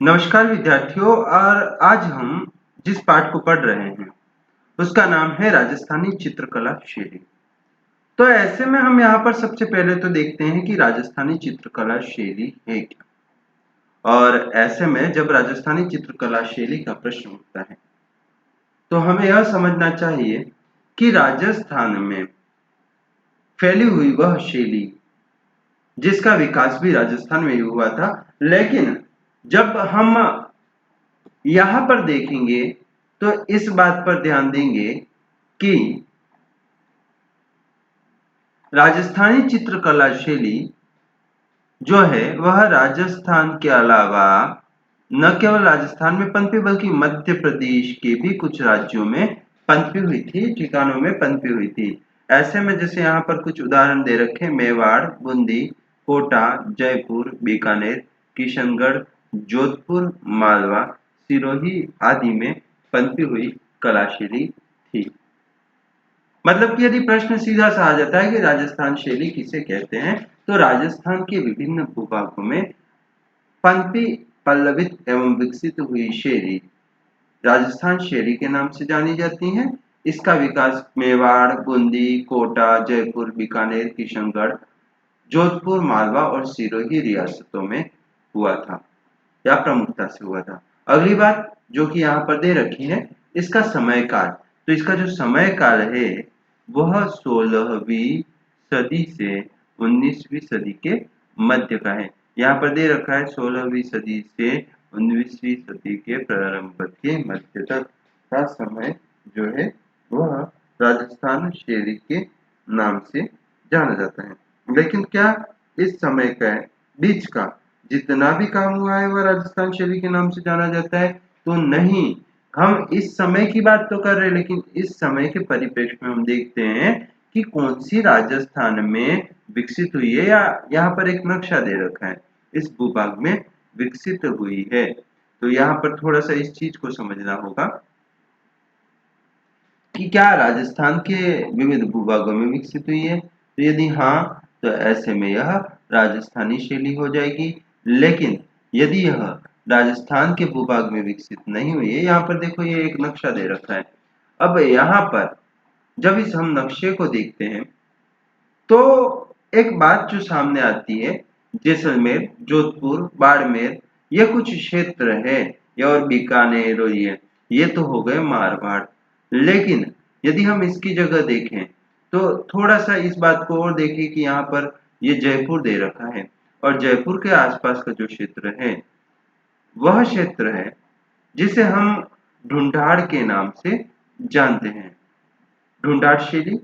नमस्कार विद्यार्थियों। और आज हम जिस पाठ को पढ़ रहे हैं उसका नाम है राजस्थानी चित्रकला शैली। तो ऐसे में हम यहाँ पर सबसे पहले तो देखते हैं कि राजस्थानी चित्रकला शैली है क्या। और ऐसे में जब राजस्थानी चित्रकला शैली का प्रश्न उठता है तो हमें यह समझना चाहिए कि राजस्थान में फैली हुई वह शैली जिसका विकास भी राजस्थान में ही हुआ था, लेकिन जब हम यहाँ पर देखेंगे तो इस बात पर ध्यान देंगे कि राजस्थानी चित्रकला शैली जो है वह राजस्थान के अलावा न केवल राजस्थान में पनपी बल्कि मध्य प्रदेश के भी कुछ राज्यों में पनपी हुई थी, ठिकानों में पनपी हुई थी। ऐसे में जैसे यहाँ पर कुछ उदाहरण दे रखे, मेवाड़, बूंदी, कोटा, जयपुर, बीकानेर, किशनगढ़, जोधपुर, मालवा, सिरोही आदि में पनपी हुई कला शैली थी। मतलब कि यदि प्रश्न सीधा सा आ जाता है कि राजस्थान शैली किसे कहते हैं, तो राजस्थान के विभिन्न भूभागों में पनपी, पल्लवित एवं विकसित हुई शैली राजस्थान शैली के नाम से जानी जाती हैं। इसका विकास मेवाड़, बूंदी, कोटा, जयपुर, बीकानेर, किशनगढ़, जोधपुर, मालवा और सिरोही रियासतों में हुआ था या प्रमुखता से हुआ था। अगली बात जो कि यहाँ पर दे रखी है, इसका समय काल। तो इसका जो समय काल है वह 16वीं सदी से 19वीं सदी के मध्य का है। यहाँ पर दे रखा है 16वीं सदी से 19वीं सदी के प्रारंभ के मध्य तक का समय जो है वह राजस्थान शैली के नाम से जाना जाता है। लेकिन क्या इस समय का बीच का जितना भी काम हुआ है वह राजस्थान शैली के नाम से जाना जाता है? तो नहीं। हम इस समय की बात तो कर रहे हैं, लेकिन इस समय के परिप्रेक्ष्य में हम देखते हैं कि कौन सी राजस्थान में विकसित हुई है, या यहाँ पर एक नक्शा दे रखा है, इस भूभाग में विकसित हुई है। तो यहाँ पर थोड़ा सा इस चीज को समझना होगा कि क्या राजस्थान के विविध भूभागों में विकसित हुई है। तो यदि हाँ, तो ऐसे में यह राजस्थानी शैली हो जाएगी। लेकिन यदि यह राजस्थान के भूभाग में विकसित नहीं हुई है, यहाँ पर देखो ये एक नक्शा दे रखा है। अब यहाँ पर जब इस हम नक्शे को देखते हैं तो एक बात जो सामने आती है, जैसलमेर, जोधपुर, बाड़मेर ये कुछ क्षेत्र है, और बीकानेर और ये तो हो गए मारवाड़। लेकिन यदि हम इसकी जगह देखें तो थोड़ा सा इस बात को और देखें कि यहाँ पर ये जयपुर दे रखा है, और जयपुर के आसपास का जो क्षेत्र है वह क्षेत्र है जिसे हम ढूंढाड़ के नाम से जानते हैं, ढूंढाड़ शैली।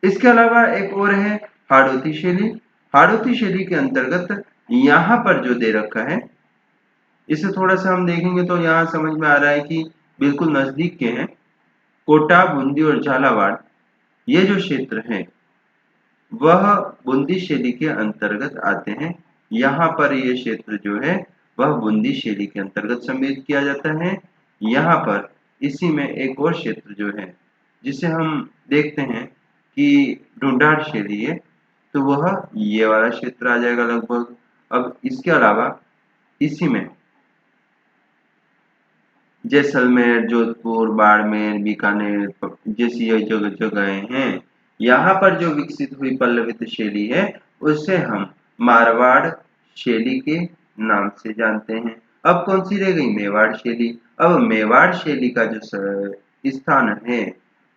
इसके अलावा एक और है हाड़ौती शैली। हाड़ौती शैली के अंतर्गत यहाँ पर जो दे रखा है, इसे थोड़ा सा हम देखेंगे तो यहाँ समझ में आ रहा है कि बिल्कुल नजदीक के हैं। कोटा, बूंदी और झालावाड़ ये जो क्षेत्र हैं वह बूंदी शैली के अंतर्गत आते हैं। यहाँ पर ये क्षेत्र जो है वह बूंदी शैली के अंतर्गत सम्मिलित किया जाता है। यहाँ पर इसी में एक और क्षेत्र जो है जिसे हम देखते हैं कि ढूंढाड़ शैली है, तो वह ये वाला क्षेत्र आ जाएगा लगभग। अब इसके अलावा इसी में जैसलमेर, जोधपुर, बाड़मेर, बीकानेर जैसी ये जगहें हैं। यहाँ पर जो विकसित हुई पल्लवित शैली है उसे हम मारवाड़ शैली के नाम से जानते हैं। अब कौन सी रह गई? मेवाड़ शैली। अब मेवाड़ शैली का जो स्थान है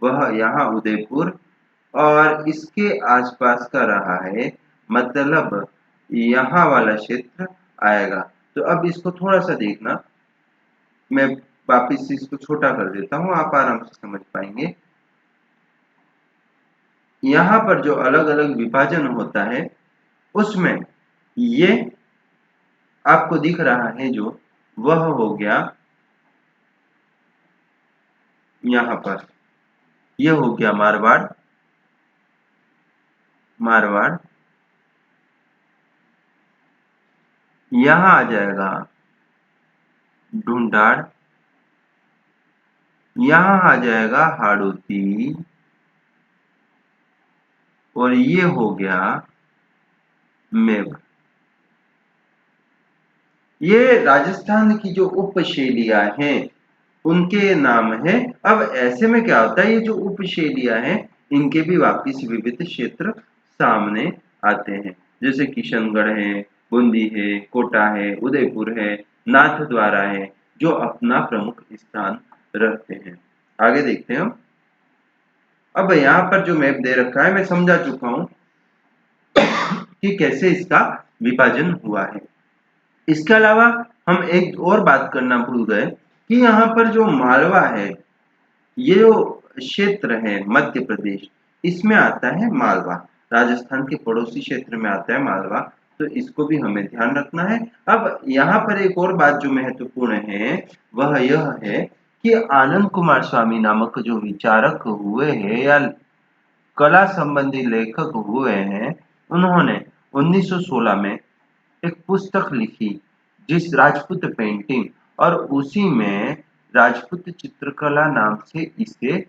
वह यहाँ उदयपुर और इसके आसपास का रहा है, मतलब यहाँ वाला क्षेत्र आएगा। तो अब इसको थोड़ा सा देखना, मैं वापिस इसको छोटा कर देता हूँ, आप आराम से समझ पाएंगे। यहाँ पर जो अलग अलग विभाजन होता है उसमें ये आपको दिख रहा है जो वह हो गया यहाँ पर, यह हो गया मारवाड़। मारवाड़ यहाँ आ जाएगा ढूंढाड़, यहाँ आ जाएगा हाड़ौती, और ये हो गया मेवाड़। ये राजस्थान की जो उपशैलियां हैं उनके नाम है। अब ऐसे में क्या होता है, ये जो उपशैलियां हैं इनके भी वापिस विविध क्षेत्र सामने आते हैं, जैसे किशनगढ़ है, बूंदी है, कोटा है, उदयपुर है, नाथद्वारा है, जो अपना प्रमुख स्थान रखते हैं। आगे देखते हैं हम। अब यहाँ पर जो मैप दे रखा है मैं समझा चुका हूं कि कैसे इसका विभाजन हुआ है। इसके अलावा हम एक और बात करना भूल गए कि यहाँ पर जो मालवा है, ये जो क्षेत्र है मध्य प्रदेश, इसमें आता है मालवा, राजस्थान के पड़ोसी क्षेत्र में आता है मालवा, तो इसको भी हमें ध्यान रखना है। अब यहाँ पर एक और बात जो महत्वपूर्ण है वह यह है कि आनंद कुमार स्वामी नामक जो विचारक हुए हैं या कला संबंधी लेखक हुए हैं, उन्होंने 1916 में एक पुस्तक लिखी जिस राजपूत पेंटिंग, और उसी में राजपूत चित्रकला नाम से इसे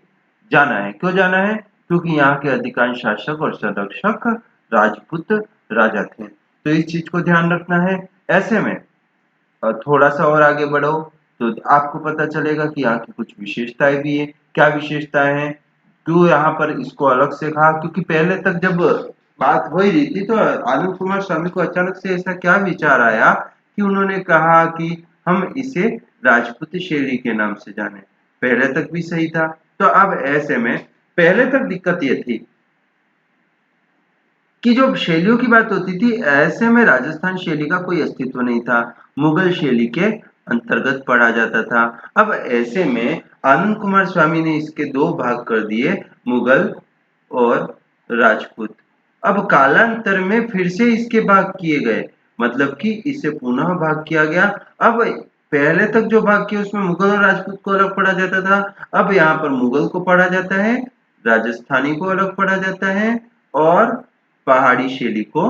जाना है। क्यों जाना है? क्योंकि यहाँ के अधिकांश शासक और संरक्षक राजपूत राजा थे। तो इस चीज को ध्यान रखना है। ऐसे में थोड़ा सा और आगे बढ़ो तो आपको पता चलेगा कि यहाँ की कुछ विशेषताएं भी है। क्या विशेषताएं हैं? क्यों यहाँ पर इसको अलग से कहा? क्योंकि पहले तक जब बात हो ही रही थी तो आनंद कुमार स्वामी को अचानक से ऐसा क्या विचार आया कि उन्होंने कहा कि हम इसे राजपूत शैली के नाम से जाने। पहले तक भी सही था। तो अब ऐसे में पहले तक दिक्कत ये थी कि जो शैलियों की बात होती थी, ऐसे में राजस्थान शैली का कोई अस्तित्व नहीं था, मुगल शैली के अंतर्गत पढ़ा जाता था। अब ऐसे में आनंद कुमार स्वामी ने इसके दो भाग कर दिए, मुगल और राजपूत। अब कालांतर में फिर से इसके भाग किए गए, मतलब कि इसे पुनः भाग किया गया। अब पहले तक जो भाग किया उसमें मुगल और राजपूत को अलग पढ़ा जाता था, अब यहाँ पर मुगल को पढ़ा जाता है, राजस्थानी को अलग पढ़ा जाता है और पहाड़ी शैली को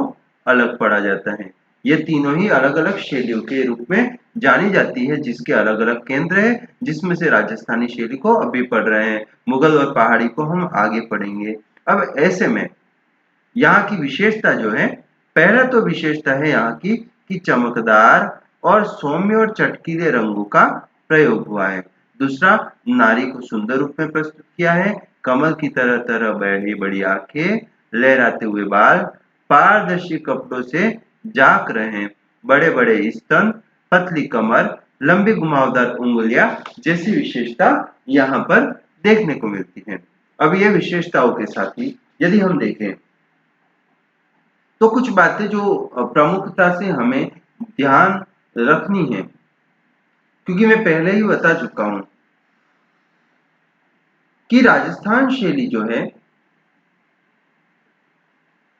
अलग पढ़ा जाता है। ये तीनों ही अलग अलग शैलियों के रूप में जानी जाती है, जिसके अलग अलग केंद्र है, जिसमें से राजस्थानी शैली को अभी पढ़ रहे हैं, मुगल और पहाड़ी को हम आगे पढ़ेंगे। अब ऐसे में यहाँ की विशेषता जो है, पहला तो विशेषता है यहाँ की कि चमकदार और सौम्य और चटकीले रंगों का प्रयोग हुआ है। दूसरा, नारी को सुंदर रूप में प्रस्तुत किया है, कमल की तरह तरह बड़ी बड़ी आंखें, लहराते हुए बाल, पारदर्शी कपड़ों से झांक रहे हैं, बड़े बड़े स्तन, पतली कमर, लंबी घुमावदार उंगलियां जैसी विशेषता यहाँ पर देखने को मिलती है। अब ये विशेषताओं के साथ ही यदि हम देखें तो कुछ बातें जो प्रमुखता से हमें ध्यान रखनी है, क्योंकि मैं पहले ही बता चुका हूं कि राजस्थान शैली जो है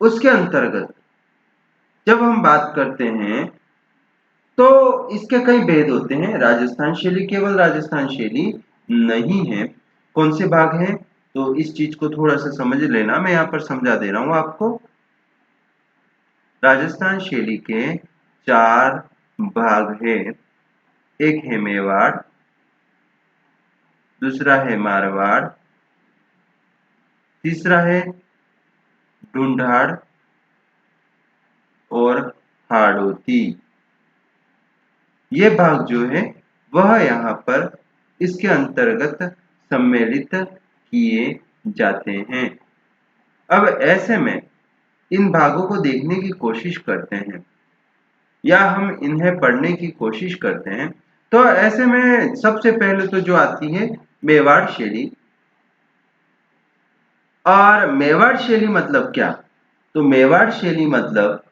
उसके अंतर्गत जब हम बात करते हैं तो इसके कई भेद होते हैं। राजस्थान शैली केवल राजस्थान शैली नहीं है। कौन से भाग हैं? तो इस चीज को थोड़ा सा समझ लेना, मैं यहाँ पर समझा दे रहा हूं आपको। राजस्थान शैली के 4 भाग हैं। एक है मेवाड़, दूसरा है मारवाड़, तीसरा है ढूंढाड़ और हाड़ौती। ये भाग जो है वह यहाँ पर इसके अंतर्गत सम्मिलित किए जाते हैं। अब ऐसे में इन भागों को देखने की कोशिश करते हैं या हम इन्हें पढ़ने की कोशिश करते हैं, तो ऐसे में सबसे पहले तो जो आती है मेवाड़ शैली। और मेवाड़ शैली मतलब क्या? तो मेवाड़ शैली मतलब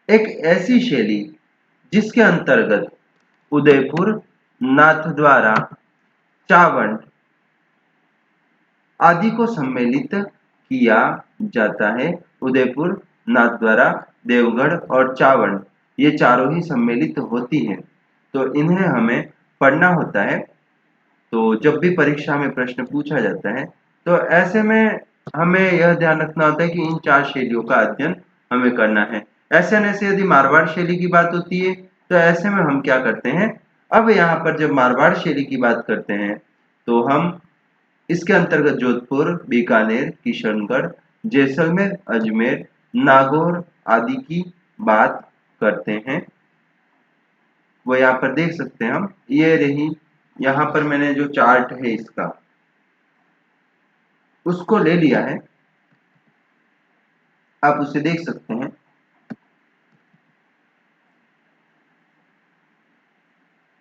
एक ऐसी शैली जिसके अंतर्गत उदयपुर, नाथद्वारा, चावंड आदि को सम्मिलित किया जाता है। उदयपुर, नाथद्वारा, देवगढ़ और चावंड ये चारों ही सम्मिलित होती हैं, तो इन्हें हमें पढ़ना होता है। तो जब भी परीक्षा में प्रश्न पूछा जाता है तो ऐसे में हमें यह ध्यान रखना होता है कि इन 4 शैलियों का अध्ययन हमें करना है। ऐसे न ऐसे यदि मारवाड़ शैली की बात होती है तो ऐसे में हम क्या करते हैं, अब यहाँ पर जब मारवाड़ शैली की बात करते हैं तो हम इसके अंतर्गत जोधपुर, बीकानेर, किशनगढ़, जैसलमेर, अजमेर, नागौर आदि की बात करते हैं। वो यहाँ पर देख सकते हैं हम। ये रही, यहाँ पर मैंने जो चार्ट है इसका उसको ले लिया है, आप उसे देख सकते हैं।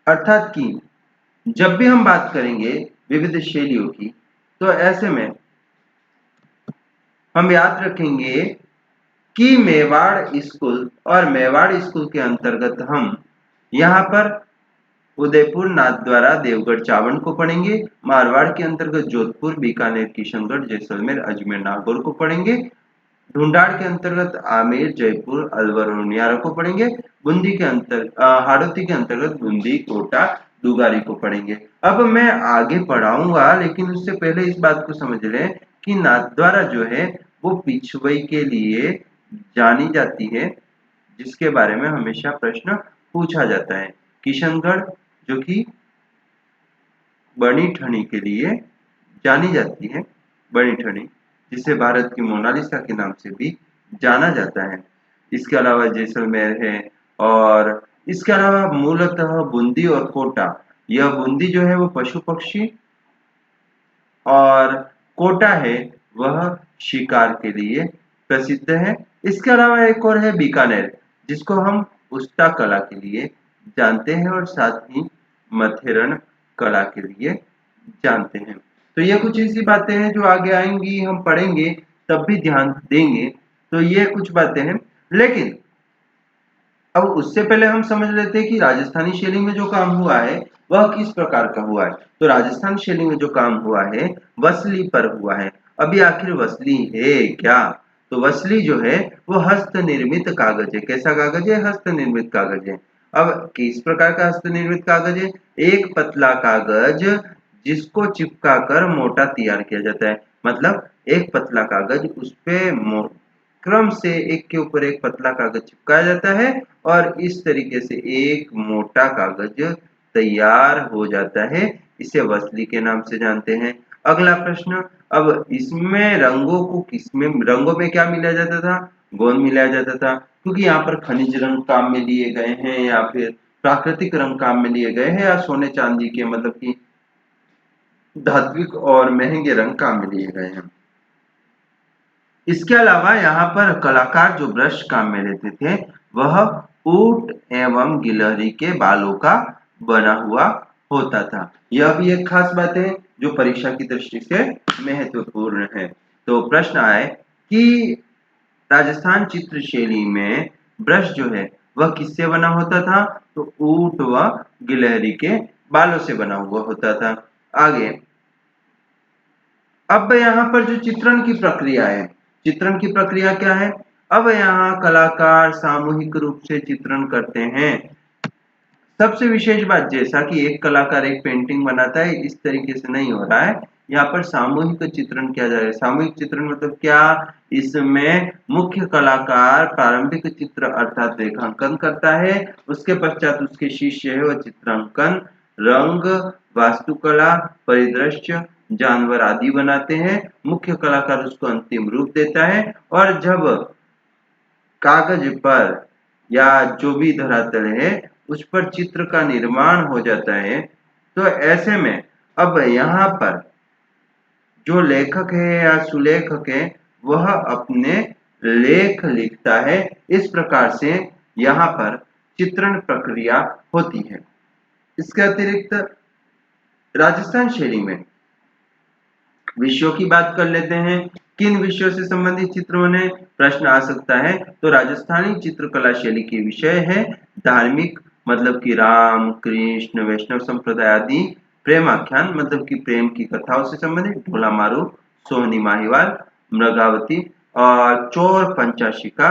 अर्थात कि जब भी हम बात करेंगे विविध शैलियों की, तो ऐसे में हम याद रखेंगे कि मेवाड़ स्कूल, और मेवाड़ स्कूल के अंतर्गत हम यहाँ पर उदयपुर, नाथद्वारा, देवगढ़, चावंड को पढ़ेंगे। मारवाड़ के अंतर्गत जोधपुर, बीकानेर, किशनगढ़, जैसलमेर, अजमेर, नागौर को पढ़ेंगे। ढूंढाड़ के अंतर्गत आमेर, जयपुर, अलवर और नियारा को पढ़ेंगे। बूंदी के हाड़ौती के अंतर्गत बूंदी, कोटा, दुगारी को पढ़ेंगे। अब मैं आगे पढ़ाऊंगा, लेकिन उससे पहले इस बात को समझ लें कि नाथद्वारा जो है वो पिछवई के लिए जानी जाती है, जिसके बारे में हमेशा प्रश्न पूछा जाता है। किशनगढ़ जो कि बनी ठनी के लिए जानी जाती है, बनी ठनी, जिसे भारत की मोनालिसा के नाम से भी जाना जाता है। इसके अलावा जैसलमेर है, और इसके अलावा मूलतः बूंदी और कोटा, यह बूंदी जो है वो पशु पक्षी, और कोटा है वह शिकार के लिए प्रसिद्ध है। इसके अलावा एक और है बीकानेर, जिसको हम उस्ता कला के लिए जानते हैं, और साथ ही मथेरन कला के लिए जानते हैं। तो ये कुछ ऐसी बातें हैं जो आगे आएंगी, हम पढ़ेंगे तब भी ध्यान देंगे। तो ये कुछ बातें हैं, लेकिन अब उससे पहले हम समझ लेते हैं कि राजस्थानी शैली में जो काम हुआ है वह किस प्रकार का हुआ है। तो राजस्थान शैली में जो काम हुआ है वसली पर हुआ है। अभी आखिर वसली है क्या? तो वसली जो है वो हस्त निर्मित कागज है। कैसा कागज है? हस्त निर्मित कागज है। अब किस प्रकार का हस्त निर्मित कागज है? एक पतला कागज जिसको चिपका कर मोटा तैयार किया जाता है। मतलब एक पतला कागज, उस पे क्रम से एक के ऊपर एक पतला कागज चिपकाया जाता है, और इस तरीके से एक मोटा कागज तैयार हो जाता है। इसे वसली के नाम से जानते हैं। अगला प्रश्न, अब इसमें रंगों में क्या मिलाया जाता था? गोंद मिलाया जाता था, क्योंकि यहाँ पर खनिज रंग काम में लिए गए हैं, या फिर प्राकृतिक रंग काम में लिए गए हैं, या सोने चांदी के मतलब कि धात्विक और महंगे रंग काम में लिए गए हैं। इसके अलावा यहाँ पर कलाकार जो ब्रश काम में लेते थे वह ऊंट एवं गिलहरी के बालों का बना हुआ होता था। यह भी एक खास बात है जो परीक्षा की दृष्टि से महत्वपूर्ण है। तो प्रश्न आए कि राजस्थान चित्र शैली में ब्रश जो है वह किससे बना होता था? तो ऊंट व गिलहरी के बालों से बना हुआ होता था। आगे, अब यहाँ पर जो चित्रण की प्रक्रिया है, चित्रण की प्रक्रिया क्या है? अब यहाँ कलाकार सामूहिक रूप से चित्रण करते हैं। सबसे विशेष बात, जैसा कि एक कलाकार एक पेंटिंग बनाता है, इस तरीके से नहीं हो रहा है। यहाँ पर सामूहिक चित्रण किया जा रहा है। सामूहिक चित्रण मतलब क्या? इसमें मुख्य कलाकार प्रारंभिक चित्र अर्थात रेखांकन करता है, उसके पश्चात उसके शिष्य है वह चित्रांकन, रंग, वास्तुकला, परिदृश्य, जानवर आदि बनाते हैं। मुख्य कलाकार उसको अंतिम रूप देता है, और जब कागज पर या जो भी धरातल है उस पर चित्र का निर्माण हो जाता है, तो ऐसे में अब यहाँ पर जो लेखक है या सुलेखक है वह अपने लेख लिखता है। इस प्रकार से यहाँ पर चित्रण प्रक्रिया होती है। इसके अतिरिक्त राजस्थान शैली में विषयों की बात कर लेते हैं। किन विषयों से संबंधित चित्र बने? प्रश्न आ सकता है। तो राजस्थानी चित्रकला शैली के विषय है धार्मिक, मतलब कि राम, कृष्ण, वैष्णव संप्रदाय आदि। प्रेमाख्यान मतलब कि प्रेम की कथाओं से संबंधित, ढोला मारू, सोहनी माहीवाल, मृगावती और चोर पंचाशिका,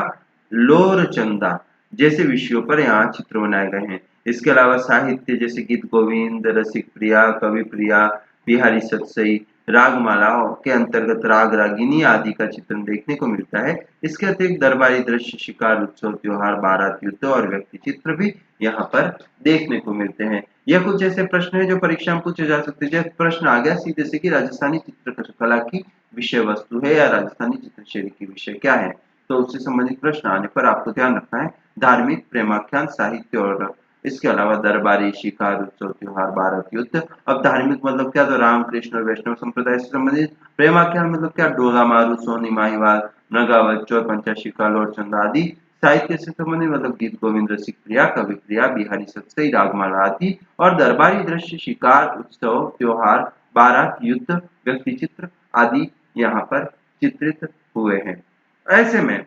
लोर चंदा जैसे विषयों पर यहाँ चित्र बनाए गए हैं। इसके अलावा साहित्य जैसे गीत गोविंद, रसिक प्रिया, कवि प्रिया, बिहारी सतसई, रागमालाओं के अंतर्गत राग रागिनी आदि का चित्रण देखने को मिलता है। इसके अतिरिक्त दरबारी दृश्य, शिकार, उत्सव, त्योहार, बारात, युद्ध और व्यक्ति चित्र भी यहाँ पर देखने को मिलते हैं। यह कुछ ऐसे प्रश्न है जो परीक्षा में पूछे जा सकते हैं। जब प्रश्न आ गया सीधे से कि राजस्थानी चित्रकला की विषय वस्तु है या राजस्थानी चित्रशैली की विषय क्या है, तो उससे संबंधित प्रश्न आने पर आपको ध्यान रखना है धार्मिक, प्रेमाख्यान, साहित्य और इसके अलावा दरबारी, शिकार उत्सव, त्योहार, भारत युद्ध। अब धार्मिक मतलब क्या, तो राम कृष्ण और वैष्णव संप्रदाय से संबंधित। प्रेमाख्यान मतलब क्या, डोला मारू, सोनी माहीवाल, नगावत, चोर पंचाशी, कालोर चंद आदि। साहित्य से संबंधित मतलब गीत गोविंद, रसिक प्रिया, कवि प्रिया, बिहारी सत्सई, रागमाला आदि। और दरबारी दृश्य, शिकार उत्सव, त्योहार, बारात, युद्ध, व्यक्ति चित्र आदि यहाँ पर चित्रित हुए हैं। ऐसे में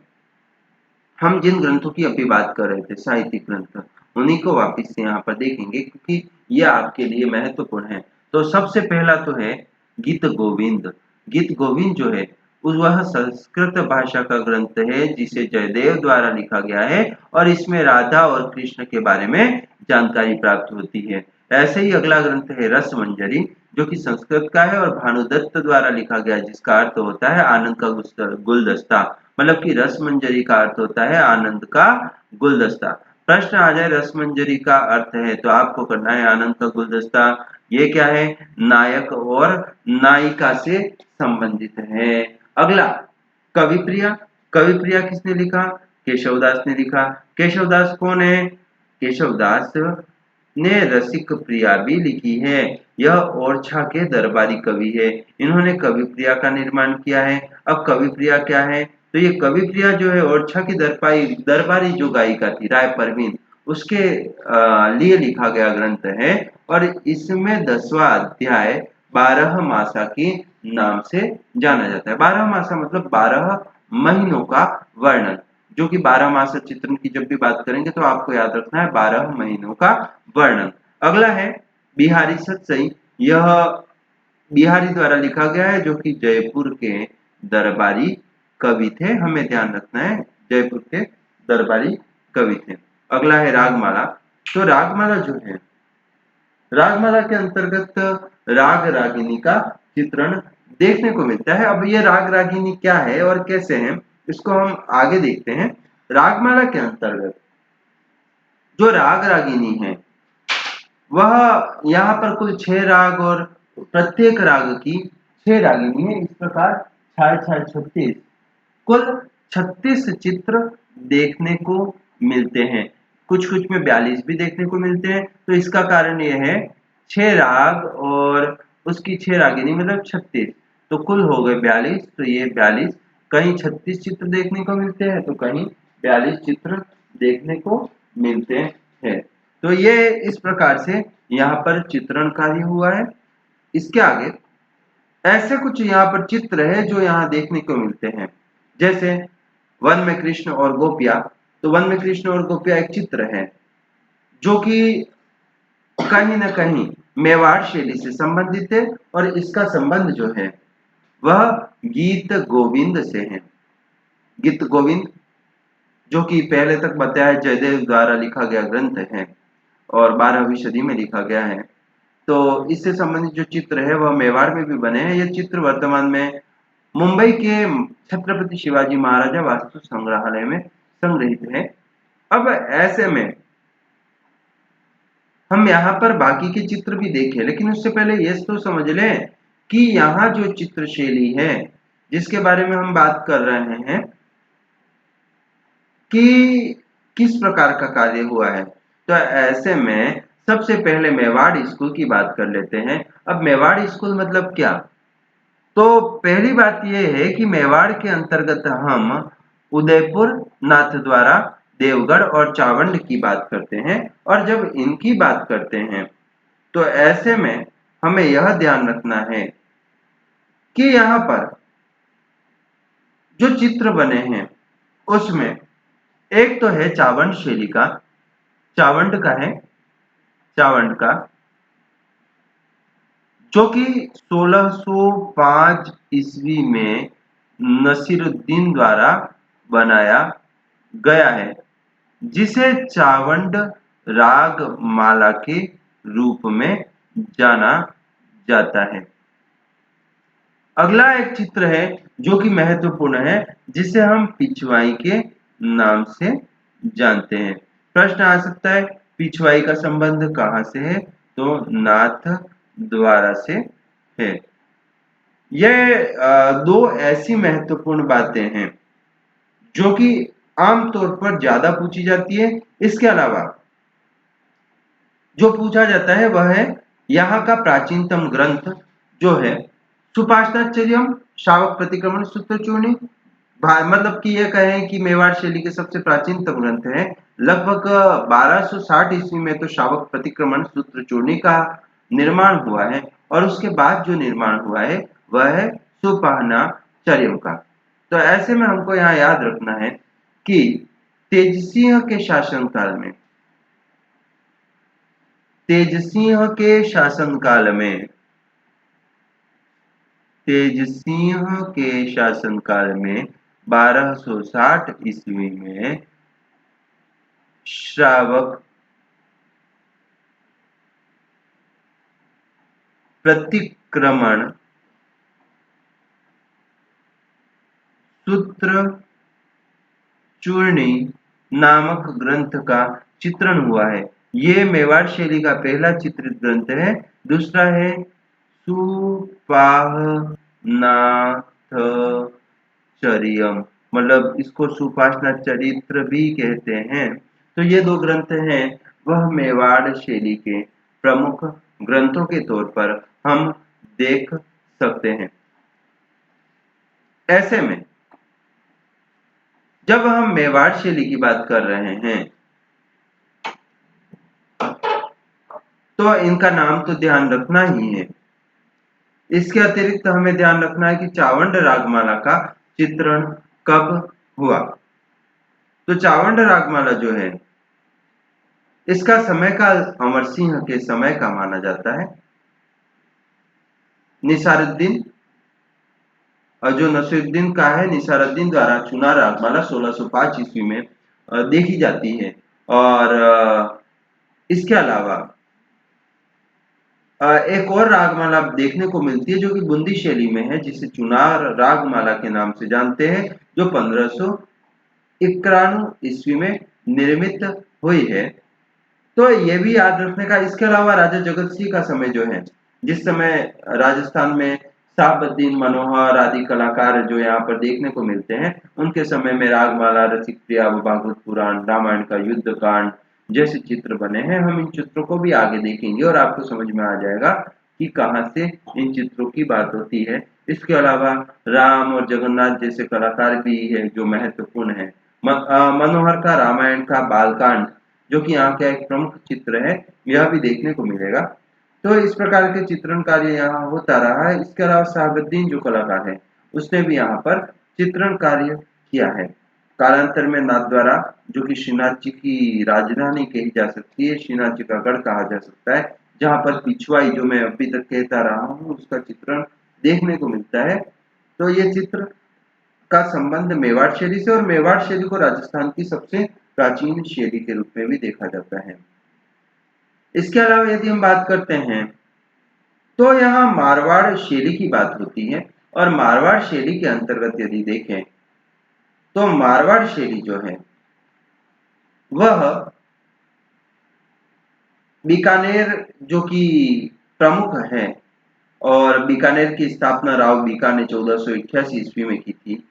हम जिन ग्रंथों की अभी बात कर रहे थे, साहित्यिक ग्रंथ, उन्हीं को वापिस से यहाँ पर देखेंगे क्योंकि ये आपके लिए महत्वपूर्ण है। तो सबसे पहला तो है गीत गोविंद। गीत गोविंद जो है वह संस्कृत भाषा का ग्रंथ है जिसे जयदेव द्वारा लिखा गया है और इसमें राधा और कृष्ण के बारे में जानकारी प्राप्त होती है। ऐसे ही अगला ग्रंथ है रसमंजरी, जो कि संस्कृत का है और भानुदत्त द्वारा लिखा गया, जिसका अर्थ होता है आनंद का गुलदस्ता। मतलब कि रसमंजरी का अर्थ होता है आनंद का गुलदस्ता। प्रश्न आ जाए रसमंजरी का अर्थ है तो आपको करना है आनंद का गुलदस्ता, ये क्या है, नायक और नायिका से संबंधित है। अगला कवि प्रिया। कवि प्रिया किसने लिखा, केशवदास ने लिखा। केशवदास कौन है, केशवदास ने रसिक प्रिया भी लिखी है। यह ओरछा के दरबारी कवि है। इन्होंने कवि प्रिया का निर्माण किया है। अब कवि प्रिया क्या है, तो ये कवि प्रिया जो है ओरछा की दरबारी जो गायिका थी राय परवीन, उसके लिए लिखा गया ग्रंथ है और इसमें 10वां अध्याय 12 मासा के नाम से जाना जाता है। 12 मासा मतलब 12 महीनों का वर्णन, जो कि 12 मासा चित्रण की जब भी बात करेंगे तो आपको याद रखना है 12 महीनों का वर्णन। अगला है बिहारी सत्सई। यह बिहारी द्वारा लिखा गया है, जो कि जयपुर के दरबारी कवि थे, हमें ध्यान रखना है जयपुर के दरबारी कवि थे। अगला है रागमाला। तो रागमाला जो है, रागमाला के अंतर्गत राग रागिनी का चित्रण देखने को मिलता है। अब ये राग रागिनी क्या है और कैसे है, इसको हम आगे देखते हैं। रागमाला के अंतर्गत जो राग रागिनी है वह यहाँ पर कुल 6 राग और प्रत्येक राग की 6 रागिनी है। इस प्रकार 6 कुल 36 चित्र देखने को मिलते हैं। कुछ कुछ में 42 भी देखने को मिलते हैं। तो इसका कारण यह है 6 राग और उसकी 6 रागिनी मतलब 36, तो कुल हो गए 42। तो ये 42, कहीं 36 चित्र देखने को मिलते हैं तो कहीं 42 चित्र देखने को मिलते हैं। तो ये इस प्रकार से यहाँ पर चित्रण कार्य हुआ है। इसके आगे ऐसे कुछ यहाँ पर चित्र है जो यहाँ देखने को मिलते हैं, जैसे वन में कृष्ण और गोपिया। तो वन में कृष्ण और गोपिया एक चित्र है जो कि कहीं ना कहीं मेवाड़ शैली से संबंधित है और इसका संबंध जो है वह गीत गोविंद से है। गीत गोविंद जो कि पहले तक बताया जयदेव द्वारा लिखा गया ग्रंथ है और 12वीं सदी में लिखा गया है। तो इससे संबंधित जो चित्र है वह मेवाड़ में भी बने हैं। ये चित्र वर्तमान में मुंबई के छत्रपति शिवाजी महाराजा वास्तु संग्रहालय में संग्रहित है। अब ऐसे में हम यहाँ पर बाकी के चित्र भी देखें, लेकिन उससे पहले ये तो समझ लें कि यहाँ जो चित्र शैली है जिसके बारे में हम बात कर रहे हैं कि किस प्रकार का कार्य हुआ है, तो ऐसे में सबसे पहले मेवाड़ स्कूल की बात कर लेते हैं। अब मेवाड़ स्कूल मतलब क्या, तो पहली बात यह है कि मेवाड़ के अंतर्गत हम उदयपुर, नाथद्वारा, देवगढ़ और चावंड की बात करते हैं। और जब इनकी बात करते हैं तो ऐसे में हमें यह ध्यान रखना है कि यहाँ पर जो चित्र बने हैं उसमें एक तो है चावंड शैली का, चावंड का है, चावंड का जो कि 1605 ईस्वी में नसीरुद्दीन द्वारा बनाया गया है, जिसे चावंड राग माला के रूप में जाना जाता है। अगला एक चित्र है जो कि महत्वपूर्ण है, जिसे हम पिछवाई के नाम से जानते हैं। प्रश्न आ सकता है पिछवाई का संबंध कहाँ से है, तो नाथ द्वारा से है। यह दो ऐसी महत्वपूर्ण बातें हैं जो कि आमतौर पर ज्यादा पूछी जाती है। इसके अलावा जो पूछा जाता है वह है यहाँ का प्राचीनतम ग्रंथ जो है सुपाषणाचर्यम शावक प्रतिक्रमण सूत्रचूर्णी। मतलब कि यह कहें कि मेवाड़ शैली के सबसे प्राचीनतम ग्रंथ है। लगभग 1260 ईस्वी में तो शावक प्रतिक्रमण सूत्रचूर्णी का निर्माण हुआ है और उसके बाद जो निर्माण हुआ है वह है सुपाषणाचर्यम का। तो ऐसे में हमको यहाँ याद रखना है कि तेजसिंह के शासनकाल में तेजसिंह के शासनकाल में तेजसिंह के शासनकाल में 1260 ईस्वी में श्रावक प्रतिक्रमण सूत्र चूर्णी नामक ग्रंथ का चित्रण हुआ है। ये मेवाड़ शैली का पहला चित्रित ग्रंथ है। दूसरा है सुपाहनाथचर्यम, मतलब इसको सुपाषना चरित्र भी कहते हैं। तो ये दो ग्रंथ हैं वह मेवाड़ शैली के प्रमुख ग्रंथों के तौर पर हम देख सकते हैं। ऐसे में जब हम मेवाड़ शैली की बात कर रहे हैं तो इनका नाम तो ध्यान रखना ही है। इसके अतिरिक्त हमें ध्यान रखना है कि चावंड रागमाला का चित्रण कब हुआ। तो चावंड रागमाला जो है इसका समय काल अमर सिंह के समय का माना जाता है। निसारुद्दीन और जो नसीरुद्दीन का है, निसारुद्दीन द्वारा चुना रागमाला 1605 ईस्वी में देखी जाती है। और इसके अलावा एक और रागमाला देखने को मिलती है जो कि बूंदी शैली में है, जिसे चुनार रागमाला के नाम से जानते हैं, जो 1591 ईस्वी में निर्मित हुई है। तो ये भी याद रखने का। इसके अलावा राजा जगत सिंह का समय जो है, जिस समय राजस्थान में शाहबुद्दीन मनोहर आदि कलाकार जो यहाँ पर देखने को मिलते हैं, उनके समय में रागमाला, रसिक प्रिया, भागवत पुराण, रामायण का युद्ध कांड जैसे चित्र बने हैं। हम इन चित्रों को भी आगे देखेंगे और आपको समझ में आ जाएगा कि कहाँ से इन चित्रों की बात होती है। इसके अलावा राम और जगन्नाथ जैसे कलाकार भी है जो महत्वपूर्ण है। मनोहर का रामायण का बालकांड जो कि यहाँ का एक प्रमुख चित्र है, यह भी देखने को मिलेगा। तो इस प्रकार के चित्रण कार्य यहाँ होता रहा है। इसके अलावा शाहबुद्दीन जो कलाकार है उसने भी यहाँ पर चित्रण कार्य किया है। कालांतर में नाथद्वारा, जो कि श्रीनाथ जी की राजधानी कही जा सकती है, श्रीनाथ जी का गढ़ कहा जा सकता है, जहाँ पर पिछवाई जो मैं अभी तक कहता रहा हूँ उसका चित्रण देखने को मिलता है। तो ये चित्र का संबंध मेवाड़ शैली से, और मेवाड़ शैली को राजस्थान की सबसे प्राचीन शैली के रूप में भी देखा जाता है। इसके अलावा यदि हम बात करते हैं तो यहाँ मारवाड़ शैली की बात होती है, और मारवाड़ शैली के अंतर्गत यदि देखें तो मारवाड़ शैली जो है वह बीकानेर जो कि प्रमुख है, और बीकानेर की स्थापना राव बीका ने 1488 ईस्वी में की थी,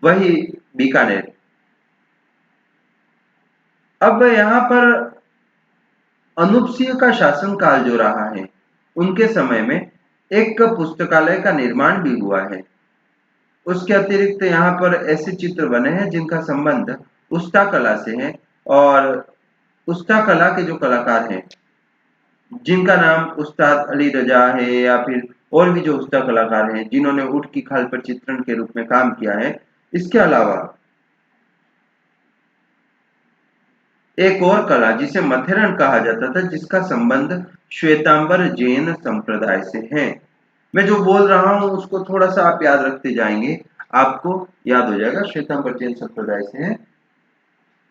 वही बीकानेर। अब यहाँ पर अनूप सिंह का शासनकाल जो रहा है, उनके समय में एक पुस्तकालय का निर्माण भी हुआ है। उसके अतिरिक्त यहाँ पर ऐसे चित्र बने हैं जिनका संबंध उस्ता कला से है, और उस्ता कला के जो कलाकार हैं जिनका नाम उस्ताद अली रजा है, या फिर और भी जो उस्ता कलाकार हैं जिन्होंने ऊँट की खाल पर चित्रण के रूप में काम किया है। इसके अलावा एक और कला जिसे मथेरन कहा जाता था, जिसका संबंध श्वेतांबर जैन संप्रदाय से है। मैं जो बोल रहा हूं उसको थोड़ा सा आप याद रखते जाएंगे, आपको याद हो जाएगा श्वेतांबर जैन संप्रदाय से है,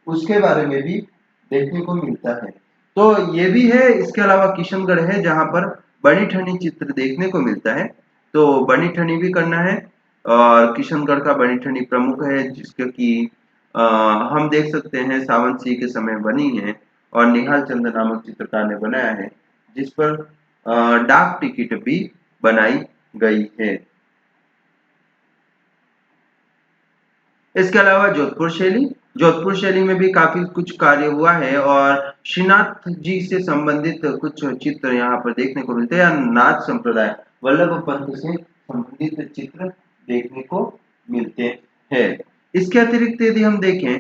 उसके बारे में भी देखने को मिलता है। तो ये भी है। इसके अलावा किशनगढ़ है जहां पर बनी ठनी चित्र देखने को मिलता है, तो बनी ठनी भी करना है। और किशनगढ़ का बनी ठनी प्रमुख है, जिसके कि हम देख सकते हैं सावंत सिंह के समय बनी है, और निहाल चंद नामक चित्रकार ने बनाया है, जिस पर डाक टिकट भी बनाई गई है। इसके अलावा जोधपुर शैली, जोधपुर शैली में भी काफी कुछ कार्य हुआ है और श्रीनाथ जी से संबंधित कुछ चित्र यहाँ पर देखने को मिलते हैं। नाथ संप्रदाय वल्लभ पंथ से संबंधित चित्र देखने को मिलते हैं। इसके अतिरिक्त यदि हम देखें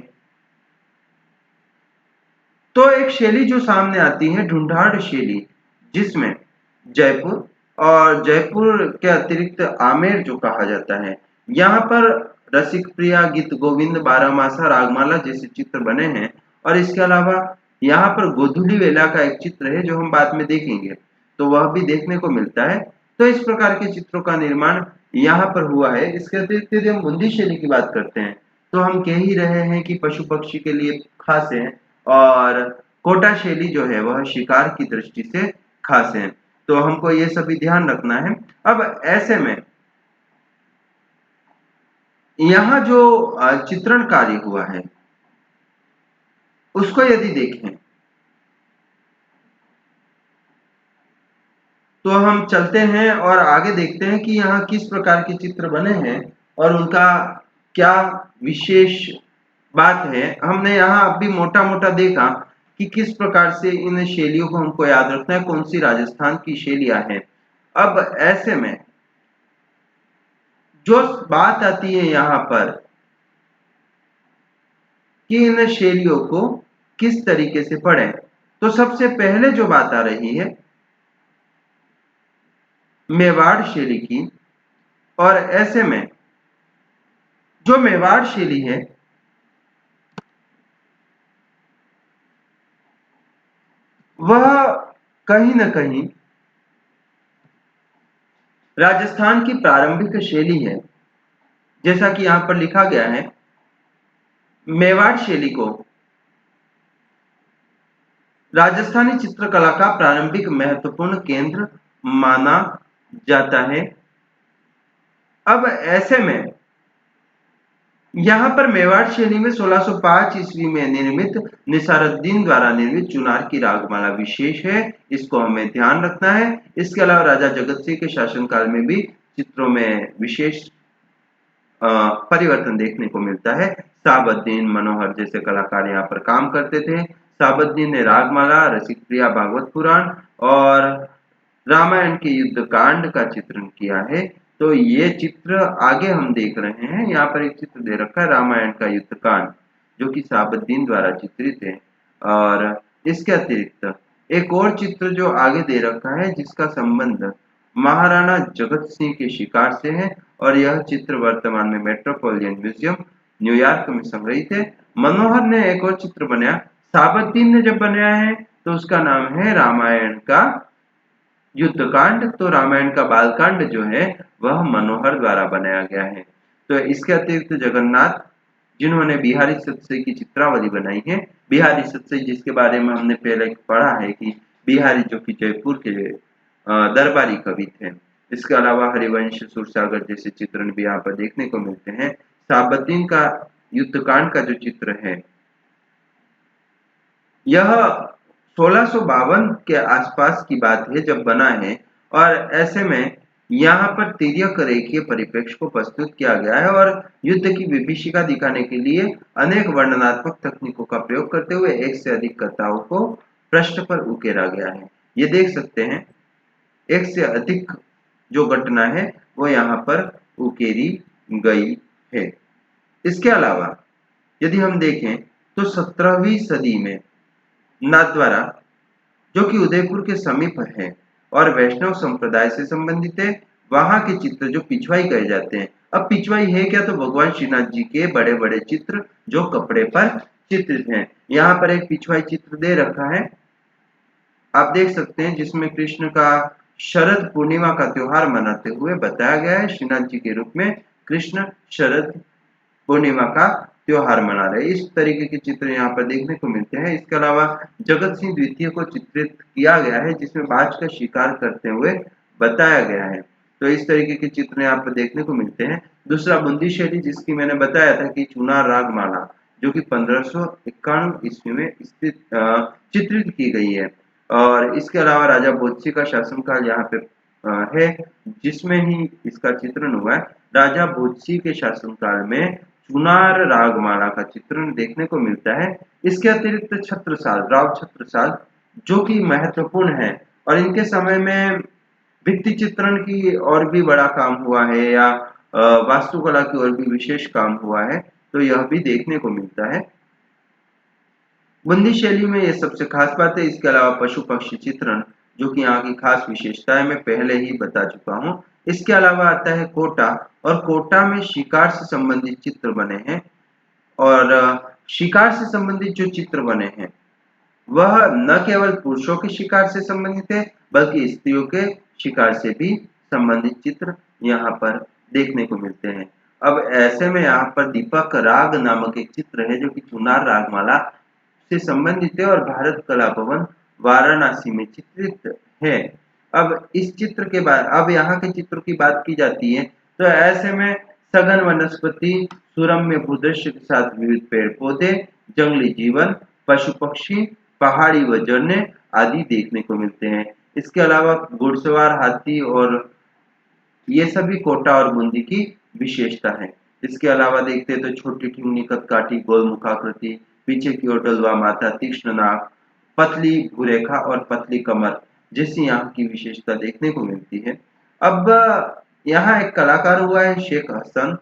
तो एक शैली जो सामने आती है ढूंढाड़ शैली, जिसमें जयपुर और जयपुर के अतिरिक्त आमेर जो कहा जाता है, यहाँ पर रसिक प्रिया, गीत गोविंद, बारहमासा, रागमाला जैसे चित्र बने हैं। और इसके अलावा यहाँ पर गोधुली वेला का एक चित्र है जो हम बाद में देखेंगे, तो वह भी देखने को मिलता है। तो इस प्रकार के चित्रों का निर्माण यहाँ पर हुआ है। इसके अतिरिक्त यदि हम बुंदी शैली की बात करते हैं तो हम कह ही रहे हैं कि पशु पक्षी के लिए खास है और कोटा शैली जो है वह शिकार की दृष्टि से खास है। तो हमको ये सभी ध्यान रखना है। अब ऐसे में यहाँ जो चित्रण कार्य हुआ है उसको यदि देखें तो हम चलते हैं और आगे देखते हैं कि यहाँ किस प्रकार के चित्र बने हैं और उनका क्या विशेष बात है। हमने यहाँ अभी मोटा मोटा देखा कि किस प्रकार से इन शैलियों को हमको याद रखना है, कौन सी राजस्थान की शैलियां हैं। अब ऐसे में जो बात आती है यहाँ पर कि इन शैलियों को किस तरीके से पढ़ें, तो सबसे पहले जो बात आ रही है मेवाड़ शैली की। और ऐसे में जो मेवाड़ शैली है वह कहीं न कहीं राजस्थान की प्रारंभिक शैली है। जैसा कि यहां पर लिखा गया है, मेवाड़ शैली को राजस्थानी चित्रकला का प्रारंभिक महत्वपूर्ण केंद्र माना जाता है। अब ऐसे में यहाँ पर मेवाड़ शैली में 1605 ईस्वी में निर्मित निसारुद्दीन द्वारा निर्मित चुनार की रागमाला विशेष है, इसको हमें ध्यान रखना है। इसके अलावा राजा जगत सिंह के शासनकाल में भी चित्रों में विशेष परिवर्तन देखने को मिलता है। साबुद्दीन, मनोहर जैसे कलाकार यहाँ पर काम करते थे। साबुद्दीन ने रागमाला, रसिक प्रिया, भागवत पुराण और रामायण के युद्ध कांड का चित्रण किया है। तो ये चित्र आगे हम देख रहे हैं, यहाँ पर एक चित्र दे रखा है रामायण का युद्ध कांड जो कि साबुद्दीन द्वारा चित्रित है। और इसके अतिरिक्त एक और चित्र जो आगे दे रखा है जिसका संबंध महाराणा जगत सिंह के शिकार से है और यह चित्र वर्तमान में मेट्रोपॉलिटन म्यूजियम न्यूयॉर्क में संग्रहित है। मनोहर ने एक और चित्र बनाया, साबुद्दीन ने जब बनाया है तो उसका नाम है रामायण का युद्धकांड। तो रामायण का बालकांड जो है वह मनोहर द्वारा बनाया गया है। तो इसके अतिरिक्त जगन्नाथ जिन्होंने बिहारी सतसई की चित्रावली बनाई है, बिहारी सतसई जिसके बारे में हमने पहले पढ़ा है कि बिहारी जो कि जयपुर के दरबारी कवि थे। इसके अलावा हरिवंश, सूरसागर जैसे चित्रण भी यहाँ पर देखने को मिलते हैं। साबुद्दीन का युद्धकांड का जो चित्र है यह 1652 के आसपास की बात है जब बना है और ऐसे में यहाँ पर तिर्यक रेखीय परिप्रेक्ष्य को प्रस्तुत किया गया है और युद्ध की विभीषिका दिखाने के लिए अनेक वर्णनात्मक तकनीकों का प्रयोग करते हुए एक से अधिक कथाओं को पृष्ठ पर उकेरा गया है। ये देख सकते हैं एक से अधिक जो घटना है वो यहाँ पर उकेरी गई है। इसके अलावा यदि हम देखें तो 17वीं सदी में नाथद्वारा जो कि उदयपुर के समीप है और वैष्णव संप्रदाय से संबंधित है, वहां के चित्र जो पिछवाई कहे जाते हैं। अब पिछवाई है क्या, तो भगवान श्रीनाथ जी के बड़े बड़े चित्र जो कपड़े पर चित्रित हैं। यहाँ पर एक पिछवाई चित्र दे रखा है, आप देख सकते हैं, जिसमें कृष्ण का शरद पूर्णिमा का त्योहार मनाते हुए बताया गया है। श्रीनाथ जी के रूप में कृष्ण शरद पूर्णिमा का त्योहार मना रहे, इस तरीके के चित्र यहाँ पर देखने को मिलते हैं। इसके अलावा जगत सिंह द्वितीय को चित्रित किया गया है जिसमें बाज का शिकार करते हुए बताया गया है। तो इस तरीके के चित्र यहाँ पर देखने को मिलते हैं। दूसरा बुंदी शैली जिसकी मैंने बताया था कि चुनार रागमाला जो कि 1591 ईस्वी में चित्रित की गई है। और इसके अलावा राजा भोजसी का शासनकाल यहाँ पे है जिसमें ही इसका चित्रण हुआ है। राजा भोजसी के शासनकाल में चुनार रागमाला का चित्रण देखने को मिलता है। इसके अतिरिक्त छत्रसाल, राव छत्रसाल, जो कि महत्वपूर्ण है और इनके समय में भित्ति चित्रण की और भी बड़ा काम हुआ है या वास्तुकला की और भी विशेष काम हुआ है, तो यह भी देखने को मिलता है। बुंदी शैली में ये सबसे खास बात है। इसके अलावा पशु पक्षी चित्रण, जो कि यहाँ की खास विशेषता है, मैं पहले ही बता चुका हूँ। इसके अलावा आता है कोटा, और कोटा में शिकार से संबंधित चित्र बने हैं, और शिकार से संबंधित जो चित्र बने हैं वह न केवल पुरुषों के शिकार से संबंधित है, बल्कि स्त्रियों के शिकार से भी संबंधित चित्र यहाँ पर देखने को मिलते हैं। अब ऐसे में यहाँ पर दीपक राग नामक एक चित्र है, जो कि चुनार रागमाला से संबंधित है और भारत कला भवन वाराणसी में चित्रित है। अब इस चित्र के बाद, अब यहाँ के चित्रों की बात की जाती है, तो ऐसे में सघन वनस्पति, सुरम्य भूदृश्य के साथ विविध पेड़ पौधे, जंगली जीवन, पशु पक्षी, पहाड़ी व झरने आदि देखने को मिलते हैं। इसके अलावा घुड़सवार हाथी, और ये सभी कोटा और बूंदी की विशेषता है। इसके अलावा देखते हैं तो छोटी ठिंगनी, कदकाठी, गोलमुखाकृति, पीछे की ओर डलवा माथा, तीक्ष्ण नाक, पतली भूरेखा और पतली कमर जैसी यहाँ की विशेषता देखने को मिलती है। अब यहाँ एक कलाकार हुआ है शेख हसन,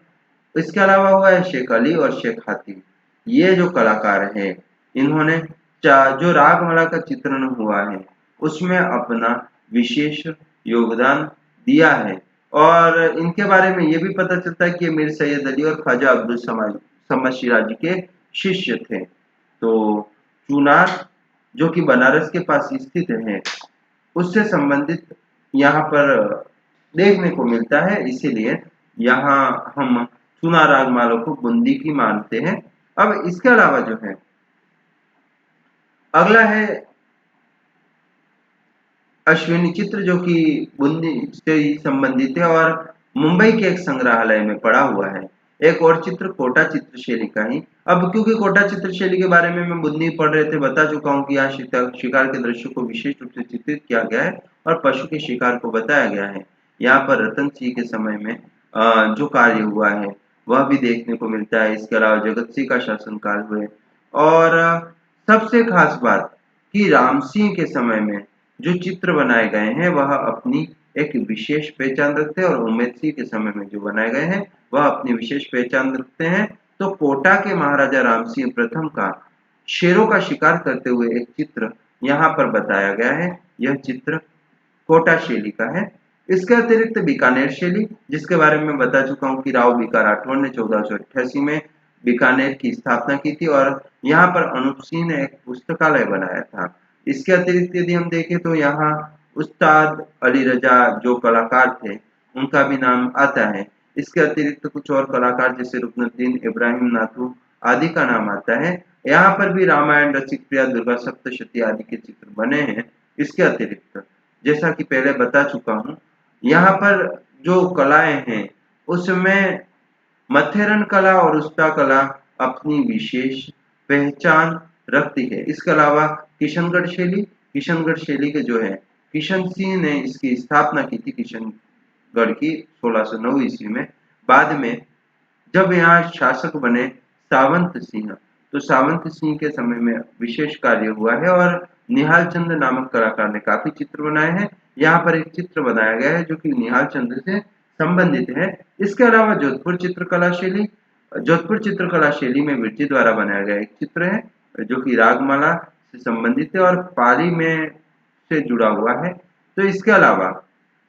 इसके अलावा हुआ है शेख अली और शेख हाथी। ये जो कलाकार हैं, इन्होंने जो रागमाला का चित्रण हुआ है उसमें अपना विशेष योगदान दिया है, और इनके बारे में ये भी पता चलता है कि ये मीर सैयद अली और ख्वाजा अब्दुल समद शिराजी के शिष्य थे। तो चुनार, जो कि बनारस के पास स्थित है, उससे संबंधित यहाँ पर देखने को मिलता है, इसीलिए यहाँ हम चुनार रागमाला को बूंदी की मानते हैं। अब इसके अलावा जो है अगला है अश्विनी चित्र, जो कि बूंदी से ही संबंधित है और मुंबई के एक संग्रहालय में पड़ा हुआ है। एक और चित्र कोटा चित्र शैली का ही। अब क्योंकि कोटा चित्र शैली के बारे में मैं बुंदी पढ़ रहे थे, बता चुका हूँ कि यहाँ शिकार के दृश्य को विशेष रूप से चित्रित किया गया है और पशु के शिकार को बताया गया है। यहाँ पर रतन सिंह के समय में जो कार्य हुआ है वह भी देखने को मिलता है। इसके अलावा जगत सिंह का शासनकाल हुए, और सबसे खास बात कि राम सिंह के समय में जो चित्र बनाए गए हैं वह अपनी एक विशेष पहचान रखते हैं, और उम्मेद सिंह के समय में जो बनाए गए हैं वह अपनी विशेष पहचान रखते हैं। तो कोटा के महाराजा राम सिंह प्रथम का शेरों का शिकार करते हुए एक चित्र यहाँ पर बताया गया है। यह चित्र कोटा शैली का है। इसके अतिरिक्त बीकानेर शैली, जिसके बारे में बता चुका हूँ कि राव बीका राठौर ने 1488 में बीकानेर की स्थापना की थी, और यहाँ पर अनूप सिंह ने एक पुस्तकालय बनाया था। इसके अतिरिक्त यदि हम देखें तो यहाँ उस्ताद अली रजा जो कलाकार थे उनका भी नाम आता है। इसके अतिरिक्त कुछ और कलाकार जैसे रुकनुद्दीन इब्राहिम नाथू आदि का नाम आता है। यहाँ पर भी रामायण, रसिक प्रिया, दुर्गा सप्तशती आदि के चित्र बने हैं। इसके अतिरिक्त जैसा कि पहले बता चुका हूँ, यहाँ पर जो कलाएं हैं उसमें मथेरन कला और उस्ता कला अपनी विशेष पहचान रखती है। इसके अलावा किशनगढ़ शैली के जो है किशन सिंह ने इसकी स्थापना की थी, किशनगढ़ की 1609 ईस्वी में। बाद में जब यहाँ शासक बने सावंत सिंह, तो सावंत सिंह के समय में विशेष कार्य हुआ है और निहाल चंद नामक कलाकार ने काफी चित्र बनाए हैं। यहाँ पर एक चित्र बनाया गया है जो कि निहाल चंद से संबंधित है। इसके अलावा जोधपुर चित्रकला शैली में विरजी द्वारा बनाया गया एक चित्र है जो कि रागमाला से संबंधित है और पाली में से जुड़ा हुआ है। तो इसके अलावा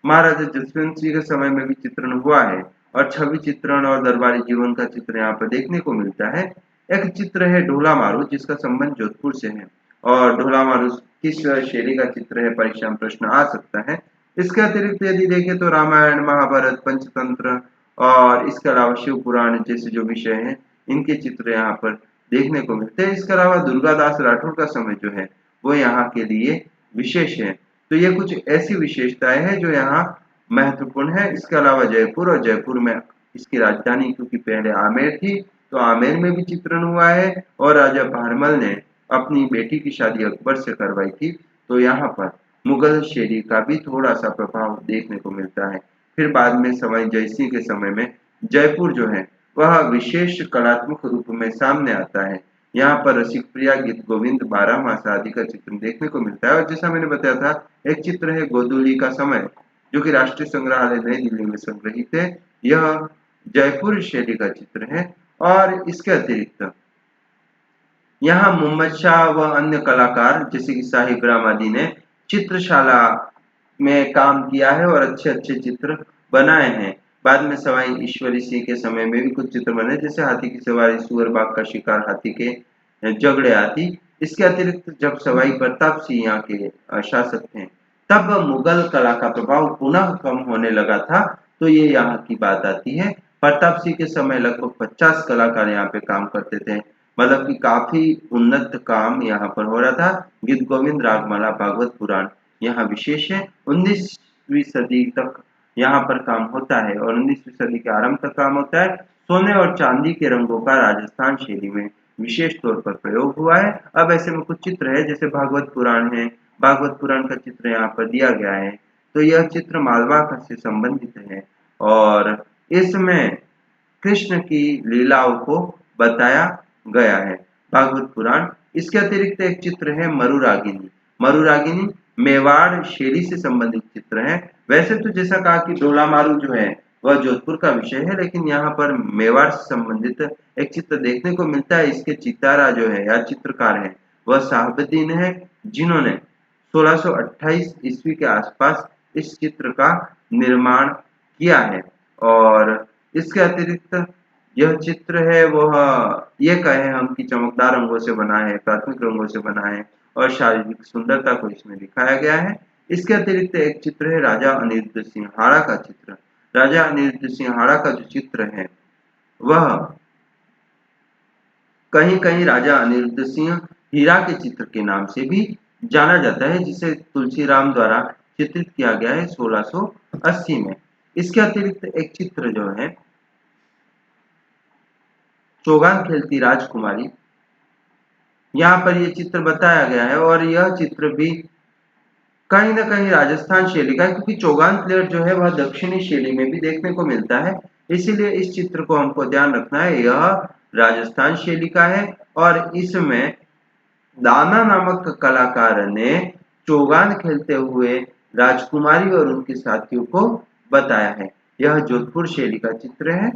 महाराजा जसवंत सिंह के समय में भी चित्रण हुआ है, और छवि चित्रण और दरबारी जीवन का चित्र यहाँ पर देखने को मिलता है। एक चित्र है ढोला मारू, जिसका संबंध जोधपुर से है, और ढोला मारू किस शैली का चित्र है, परीक्षा में प्रश्न आ सकता है। इसके अतिरिक्त यदि देखें तो रामायण, महाभारत, पंचतंत्र और इसके अलावा शिव पुराण जैसे जो विषय हैं इनके चित्र यहाँ पर देखने को मिलते हैं। इसके अलावा दुर्गादास राठौर का समय जो है वो यहाँ के लिए विशेष है। तो ये कुछ ऐसी विशेषताएं हैं जो यहाँ महत्वपूर्ण है। इसके अलावा जयपुर, और जयपुर में इसकी राजधानी क्योंकि पहले आमेर थी तो आमेर में भी चित्रण हुआ है, और राजा भारमल ने अपनी बेटी की शादी अकबर से करवाई थी, तो यहाँ पर मुगल शैली का भी थोड़ा सा प्रभाव देखने को मिलता है। फिर बाद में समय जयसिंह के समय में जयपुर जो है वह विशेष कलात्मक रूप में सामने आता है। यहाँ पर रसिक प्रिया, गीत गोविंद, 12 मास आदि का चित्र देखने को मिलता है। और जैसा मैंने बताया था, एक चित्र है गोधूली का समय, जो कि राष्ट्रीय संग्रहालय नई दिल्ली में संग्रहित है। यह जयपुर शैली का चित्र है। और इसके अतिरिक्त यहाँ मोहम्मद शाह व अन्य कलाकार जैसे कि साहिब रामादी ने चित्रशाला में काम किया है और अच्छे-अच्छे चित्र बनाए हैं। बाद में सवाई ईश्वरी सिंह के समय में भी कुछ चित्र बने, जैसे हाथी की सवारी, सूअर बाघ का शिकार, हाथी के झगड़े आदि। इसके अतिरिक्त जब सवाई प्रताप सिंह यहाँ के शासक थे, तब मुगल कला का प्रभाव पुनः कम होने लगा था, तो ये यहाँ की बात आती है। प्रताप सिंह के समय लगभग 50 कलाकार यहाँ पे काम करते थे, मतलब कि काफी उन्नत काम यहाँ पर हो रहा था। गीत गोविंद, रागमाला, भागवत पुराण यहाँ विशेष है। 19वीं सदी तक यहाँ पर काम होता है और 19वीं सदी के आरंभ तक काम होता है। सोने और चांदी के रंगों का राजस्थान शैली में विशेष तौर पर प्रयोग हुआ है। अब ऐसे में कुछ चित्र है, जैसे भागवत पुराण है। भागवत पुराण का चित्र यहाँ पर दिया गया है। तो यह चित्र मालवा से संबंधित है और इसमें कृष्ण की लीलाओं को बताया गया है, भागवत पुराण। इसके अतिरिक्त एक चित्र है मरुरागिनी। मरुरागिनी मेवाड़ शैली से संबंधित चित्र है। वैसे तो जैसा कहा कि डोला मारू जो है वह जोधपुर का विषय है, लेकिन यहाँ पर मेवाड़ से संबंधित एक चित्र देखने को मिलता है। इसके चितारा जो है या चित्रकार है वह साहबुद्दीन है, जिन्होंने 1628 ईस्वी के आसपास इस चित्र का निर्माण किया है। और इसके अतिरिक्त यह चित्र है वह ये कहे हम कि चमकदार रंगों से बना है, प्राथमिक रंगों से बना है और शारीरिक सुंदरता को इसमें दिखाया गया है। इसके अतिरिक्त एक चित्र है राजा अनिरुद्ध सिंहाड़ा का चित्र। राजा अनिरुद्ध सिंहाड़ा का जो चित्र है वह कहीं-कहीं राजा अनिरुद्ध सिंह हीरा के चित्र के नाम से भी जाना जाता है, जिसे तुलसीराम द्वारा चित्रित किया गया है 1680 में। इसके अतिरिक्त एक चित्र जो है चौगान खेलती राजकुमारी, यहाँ पर ये चित्र बताया गया है और यह चित्र भी कहीं न कहीं राजस्थान शैली का है, क्योंकि चौगान प्लेयर जो है वह दक्षिणी शैली में भी देखने को मिलता है। इसीलिए इस चित्र को हमको ध्यान रखना है, यह राजस्थान शैली का है और इसमें दाना नामक कलाकार ने चौगान खेलते हुए राजकुमारी और उनके साथियों को बताया है। यह जोधपुर शैली का चित्र है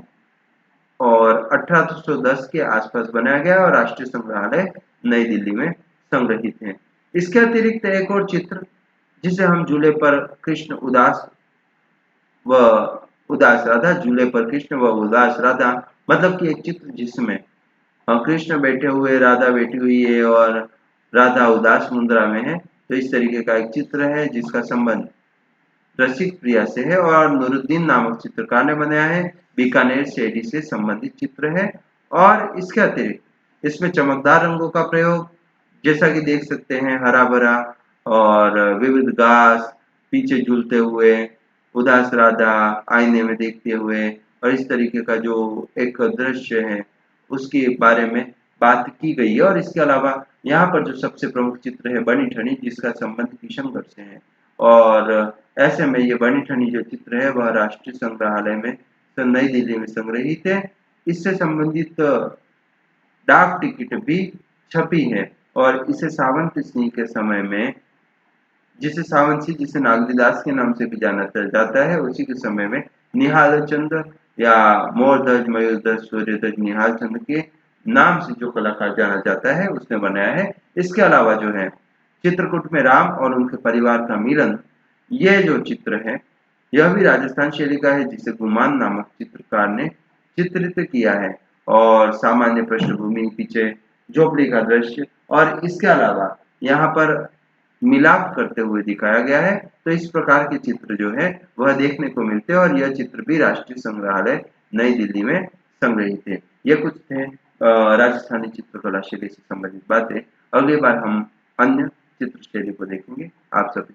और 1810 के आसपास बनाया गया और राष्ट्रीय संग्रहालय नई दिल्ली में संग्रहित है। इसके अतिरिक्त एक और चित्र जिसे हम झूले पर कृष्ण व उदास राधा, झूले पर कृष्ण व उदास राधा, मतलब कि एक चित्र जिसमें कृष्ण बैठे हुए, राधा बैठी हुई है और राधा उदास मुद्रा में है। तो इस तरीके का एक चित्र है जिसका संबंध रसिक प्रिया से है और नूरुद्दीन नामक चित्रकार ने बनाया है। बीकानेर शैली से संबंधित चित्र है और इसके अतिरिक्त इसमें चमकदार रंगों का प्रयोग, जैसा कि देख सकते हैं, हरा भरा और विविध घास, पीछे झूलते हुए उदास राधा आईने में देखते हुए और इस तरीके का जो एक दृश्य है उसके बारे में बात की गई है। और इसके अलावा यहाँ पर जो सबसे प्रमुख चित्र है बनी ठनी, जिसका संबंध किशनगढ़ से है और ऐसे में ये बनी ठनी जो चित्र है वह राष्ट्रीय संग्रहालय में नई दिल्ली में संग्रहित है। इससे संबंधित डाक टिकट भी छपी है और इसे सावंत सिंह के समय में, जिसे नागलीदास के नाम से भी जाना जाता है, उसी के समय में निहाल चंद या मोरध्वज, मयूरध्वज, सूर्यध्वज निहाल चंद के नाम से जो कलाकार जाना जाता है उसने बनाया है। इसके अलावा जो है चित्रकूट में राम और उनके परिवार का मिलन, ये जो चित्र है यह भी राजस्थान शैली का है, जिसे गुमान नामक चित्रकार ने चित्रित किया है और सामान्य पृष्ठभूमि, पीछे झोपड़ी का दृश्य और इसके अलावा यहाँ पर मिलाप करते हुए दिखाया गया है। तो इस प्रकार के चित्र जो है वह देखने को मिलते हैं और यह चित्र भी राष्ट्रीय संग्रहालय नई दिल्ली में संग्रहित है। ये कुछ थे राजस्थानी चित्रकला शैली से संबंधित बातें। अगली बार हम अन्य चित्र शैली को देखेंगे। आप सभी